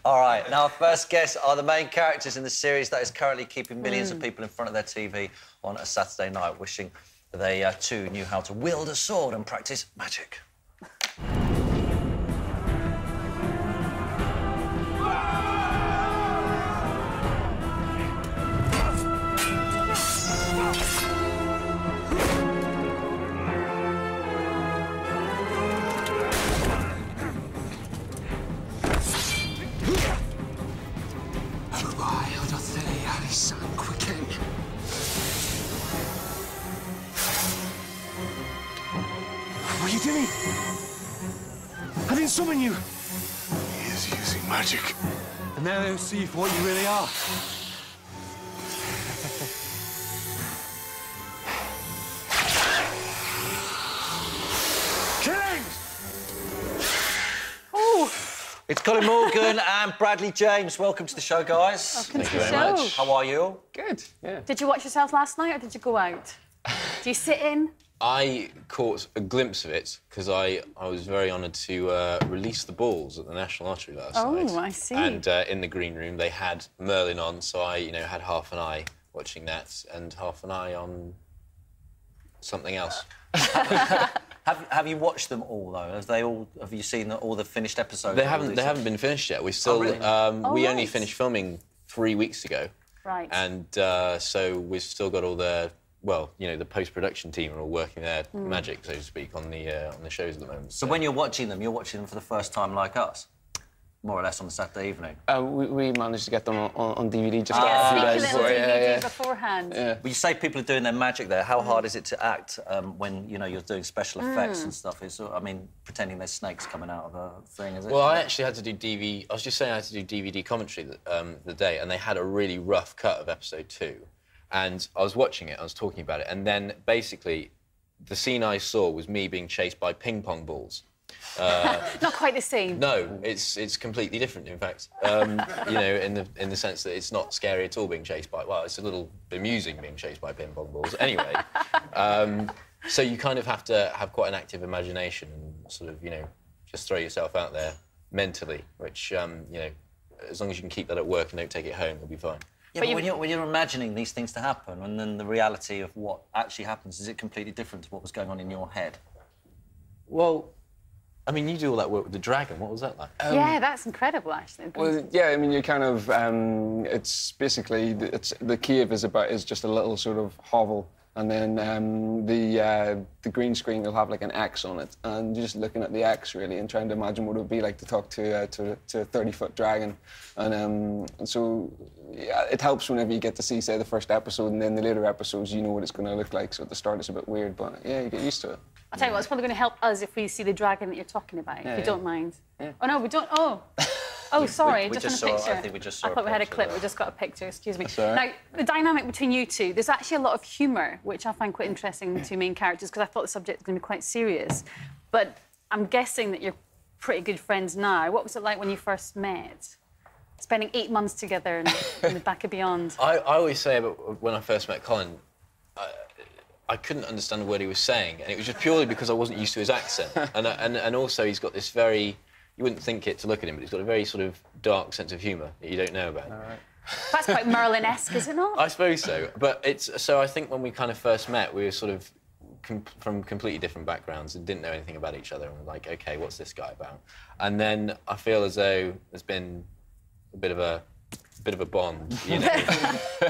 All right, now our first guests are the main characters in the series that is currently keeping millions of people in front of their TV on a Saturday night, wishing they too knew how to wield a sword and practice magic. What are you doing? I didn't summon you. He is using magic. And now they'll see for what you really are. Killings! Oh! It's Colin Morgan and Bradley James. Welcome to the show, guys. Welcome to the show. How are you? Good, yeah. Did you watch yourself last night or did you go out? Do you sit in? I caught a glimpse of it because I was very honoured to release the balls at the National Lottery last night. Oh, I see. And in the green room they had Merlin on, so I, had half an eye watching that and half an eye on something else. Have you watched them all though? Have you seen all the finished episodes? They haven't been finished yet. We still really? we only finished filming 3 weeks ago. Right. And so we've still got all the the post-production team are all working their magic, so to speak, on the shows at the moment. So when you're watching them for the first time like us? More or less on a Saturday evening? We managed to get them on DVD just Yeah, a few days sneak a little before. DVD beforehand. Yeah. But you say people are doing their magic there. How hard is it to act when, you're doing special effects and stuff? Pretending there's snakes coming out of a thing, is it? Well, I actually had to do DVD... I was just saying I had to do DVD commentary the day, and they had a really rough cut of episode 2. And I was watching it, I was talking about it, and then, basically, the scene I saw was me being chased by ping-pong balls. Not quite the same. No, it's completely different, in fact. In the sense that it's not scary at all being chased by... Well, it's a little amusing being chased by ping-pong balls. Anyway, so you kind of have to have quite an active imagination and sort of, just throw yourself out there mentally, which, as long as you can keep that at work and don't take it home, you'll be fine. Yeah, but when you're imagining these things to happen and then the reality of what actually happens, is it completely different to what was going on in your head? Well, I mean, you do all that work with the dragon. What was that like? Yeah, that's incredible, actually. Well, yeah, I mean, you kind of... it's basically... the cave is just a little sort of hovel, and then the green screen will have, like, an X on it, and you're just looking at the X, really, and trying to imagine what it would be like to talk to a 30-foot dragon. And so, yeah, it helps whenever you get to see, say, the first episode, and then the later episodes, you know what it's going to look like, so at the start it's a bit weird, but, yeah, you get used to it. I'll tell you what, it's probably going to help us if we see the dragon that you're talking about, if you don't mind. Yeah. Oh, no, we don't... Oh. Oh, sorry, we just just on a saw- picture. I think we just saw I a thought we had a picture clip, there. we just got a picture, excuse me. That's all right. Now, the dynamic between you two, there's actually a lot of humour, which I find quite interesting, the two main characters, because I thought the subject was going to be quite serious. But I'm guessing that you're pretty good friends now. What was it like when you first met? Spending 8 months together in the back of Beyond. I always say about when I first met Colin, I couldn't understand a word he was saying, and it was just purely because I wasn't used to his accent. And also he's got this very... You wouldn't think it to look at him, but he's got a very sort of dark sense of humour that you don't know about. All right. That's quite Merlin-esque, is it not? I suppose so. But so I think when we kind of first met, we were sort of from completely different backgrounds and didn't know anything about each other, and we're like, OK, what's this guy about? And then I feel as though there's been a bit of a bond,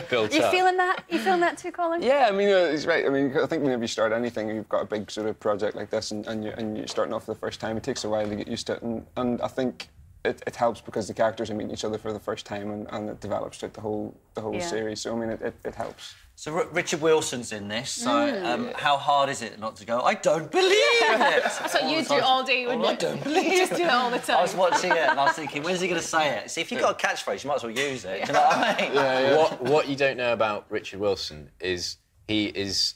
built You up. feeling that? You feeling that too, Colin? Yeah, I mean, he's right. I mean, I think whenever you start anything, you've got a big sort of project like this, and you're starting off for the first time. It takes a while to get used to it, and I think it helps because the characters are meeting each other for the first time, and it develops throughout the whole series. So I mean, it helps. So Richard Wilson's in this, so how hard is it not to go, I don't believe it? That's what you do all day, wouldn't you? I don't believe You just do it all the time. I was watching it and I was thinking, when's he going to say it? See, if you've got a catchphrase, you might as well use it. Do you know what I mean? Yeah. What you don't know about Richard Wilson is he is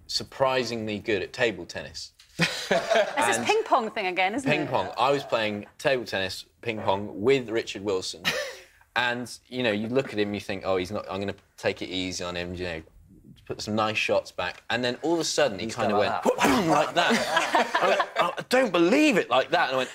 surprisingly good at table tennis. It's this ping-pong thing again, isn't it? Ping-pong. I was playing table tennis, ping-pong, with Richard Wilson. And, you look at him, you think, oh, he's not... I'm going to take it easy on him, put some nice shots back. And then all of a sudden, he kind of went... like that. I went, oh, I don't believe it, like that. And I went...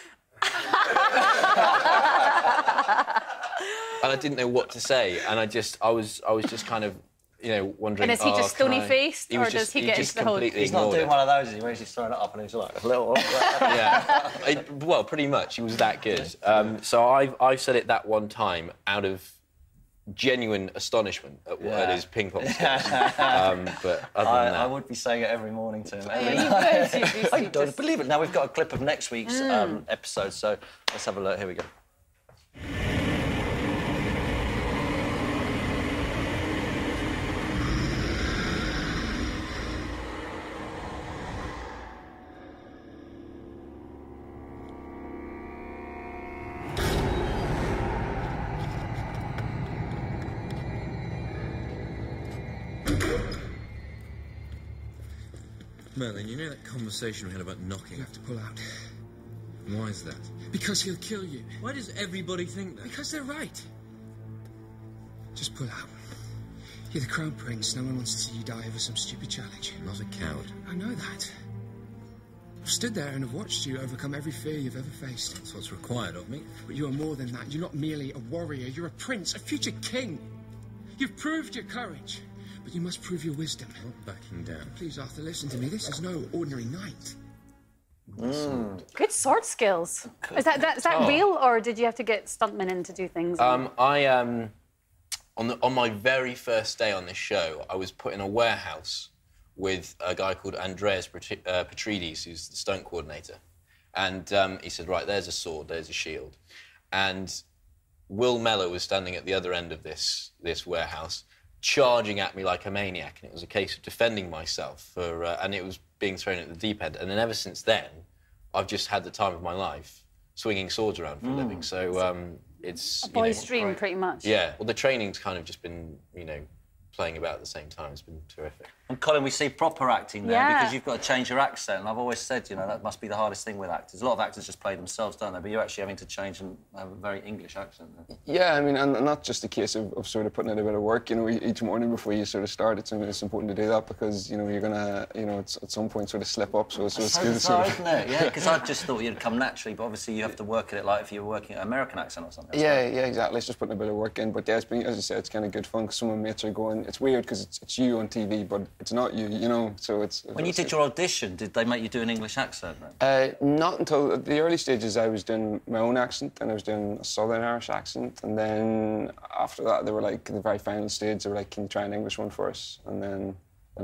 and I didn't know what to say, and I was just kind of, you know, wondering. And is he just stony-faced, or just, does he get just into the whole... completely He's not ignored doing it. one of those, is he? Where he's throwing it up and he's like, a little... Yeah. Well, pretty much. He was that good. So I've said it that one time out of genuine astonishment at his ping pong skills. But other than that... I would be saying it every morning to him. Every Yeah, night. you would. I don't believe it. Now we've got a clip of next week's episode, so let's have a look. Here we go. Merlin, you know that conversation we had about knocking? You have to pull out. Why is that? Because he'll kill you. Why does everybody think that? Because they're right. Just pull out. You're the Crown Prince. No one wants to see you die over some stupid challenge. I'm not a coward. I know that. I've stood there and have watched you overcome every fear you've ever faced. That's what's required of me. But you are more than that. You're not merely a warrior. You're a prince, a future king. You've proved your courage. But you must prove your wisdom. I'm not backing down. Please, Arthur, listen to me. This is no ordinary night. Good sword skills. Is that real, or did you have to get stuntmen in to do things? On my very first day on this show, I was put in a warehouse with a guy called Andreas Petrides, who's the stunt coordinator. And he said, right, there's a sword, there's a shield. And Will Mellor was standing at the other end of this warehouse, charging at me like a maniac, and it was a case of defending myself, and it was being thrown at the deep end. And then ever since then, I've just had the time of my life swinging swords around for a living. So it's... a boy's dream, pretty much. Yeah, well, the training's kind of just been, you know, playing about at the same time. It's been terrific. And Colin, we see proper acting there Yeah. because you've got to change your accent. And I've always said, you know, that must be the hardest thing with actors. A lot of actors just play themselves, don't they? But you're actually having to change and have a very English accent there. Yeah, I mean, and not just a case of sort of putting in a bit of work, you know, each morning before you sort of start, it's important to do that because, you know, you're going to, you know, at some point sort of slip up, so it's good to sort of... isn't it? Yeah, because I just thought you'd come naturally, but obviously you have to work at it like if you were working at an American accent or something. Yeah, exactly. It's just putting a bit of work in. But yeah, it's been, as I said, it's kind of good fun because some of my mates are going, it's weird because it's you on TV, but it's not you, you know, so it's... When you did your audition, did they make you do an English accent then? Not until the early stages I was doing my own accent and I was doing a Southern Irish accent, and then after that they were like, in the very final stage, they were like, can you try an English one for us? And then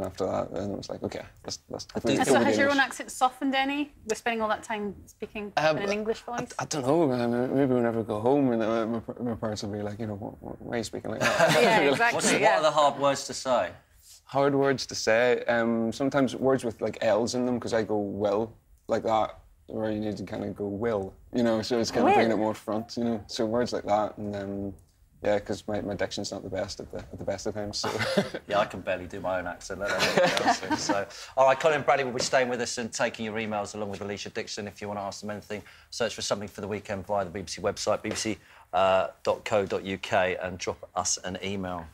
after that, then it was like, OK, let's And so has your own accent softened any? We're spending all that time speaking in an English voice? I don't know, maybe whenever I go home and my parents will be like, you know, why are you speaking like that? Yeah, exactly. What are the hard words to say? Hard words to say. Sometimes words with like L's in them because I go will like that, where you need to kind of go will, you know. So it's kind of bringing it more front, you know. So words like that, and then yeah, because my diction's not the best at the best of times. So. Yeah, I can barely do my own accent. Let alone anything else. So, all right, Colin Bradley will be staying with us and taking your emails along with Alicia Dixon. If you want to ask them anything, search for Something for the Weekend via the BBC website, bbc.co.uk, and drop us an email.